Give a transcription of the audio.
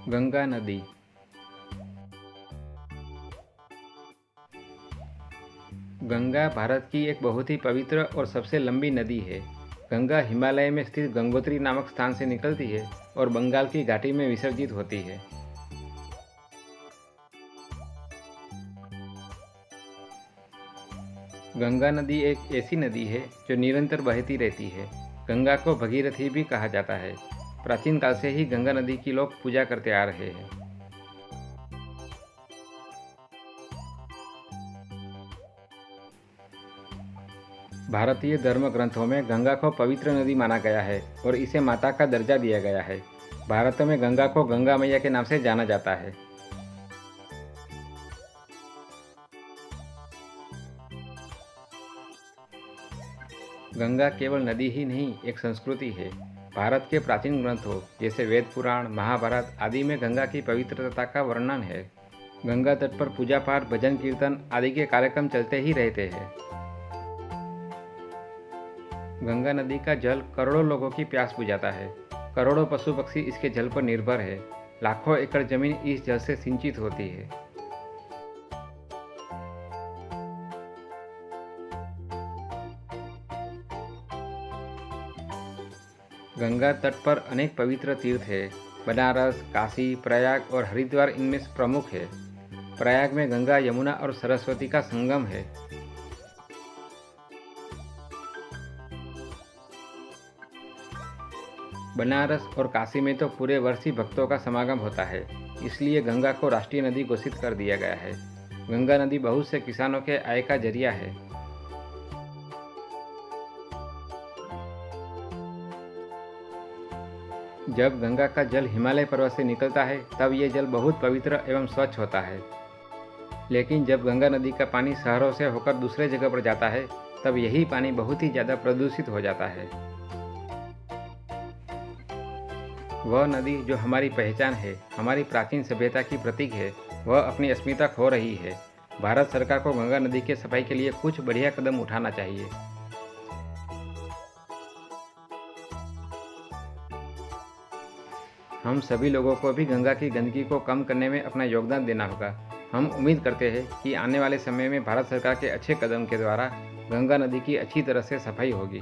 गंगा नदी। गंगा भारत की एक बहुत ही पवित्र और सबसे लंबी नदी है। गंगा हिमालय में स्थित गंगोत्री नामक स्थान से निकलती है और बंगाल की घाटी में विसर्जित होती है। गंगा नदी एक ऐसी नदी है जो निरंतर बहती रहती है। गंगा को भगीरथी भी कहा जाता है। प्राचीन काल से ही गंगा नदी की लोग पूजा करते आ रहे हैं। भारतीय धर्म ग्रंथों में गंगा को पवित्र नदी माना गया है और इसे माता का दर्जा दिया गया है। भारत में गंगा को गंगा मैया के नाम से जाना जाता है। गंगा केवल नदी ही नहीं, एक संस्कृति है। भारत के प्राचीन ग्रंथों जैसे वेद पुराण, महाभारत आदि में गंगा की पवित्रता का वर्णन है। गंगा तट पर पूजा पाठ, भजन कीर्तन आदि के कार्यक्रम चलते ही रहते हैं। गंगा नदी का जल करोड़ों लोगों की प्यास बुझाता है। करोड़ों पशु पक्षी इसके जल पर निर्भर है। लाखों एकड़ जमीन इस जल से सिंचित होती है। गंगा तट पर अनेक पवित्र तीर्थ हैं। बनारस, काशी, प्रयाग और हरिद्वार इनमें से प्रमुख है। प्रयाग में गंगा, यमुना और सरस्वती का संगम है। बनारस और काशी में तो पूरे वर्ष ही भक्तों का समागम होता है। इसलिए गंगा को राष्ट्रीय नदी घोषित कर दिया गया है। गंगा नदी बहुत से किसानों के आय का जरिया है। जब गंगा का जल हिमालय पर्वत से निकलता है तब ये जल बहुत पवित्र एवं स्वच्छ होता है। लेकिन जब गंगा नदी का पानी शहरों से होकर दूसरे जगह पर जाता है तब यही पानी बहुत ही ज़्यादा प्रदूषित हो जाता है। वह नदी जो हमारी पहचान है, हमारी प्राचीन सभ्यता की प्रतीक है, वह अपनी अस्मिता खो रही है। भारत सरकार को गंगा नदी के सफाई के लिए कुछ बढ़िया कदम उठाना चाहिए। हम सभी लोगों को भी गंगा की गंदगी को कम करने में अपना योगदान देना होगा। हम उम्मीद करते हैं कि आने वाले समय में भारत सरकार के अच्छे कदम के द्वारा गंगा नदी की अच्छी तरह से सफाई होगी।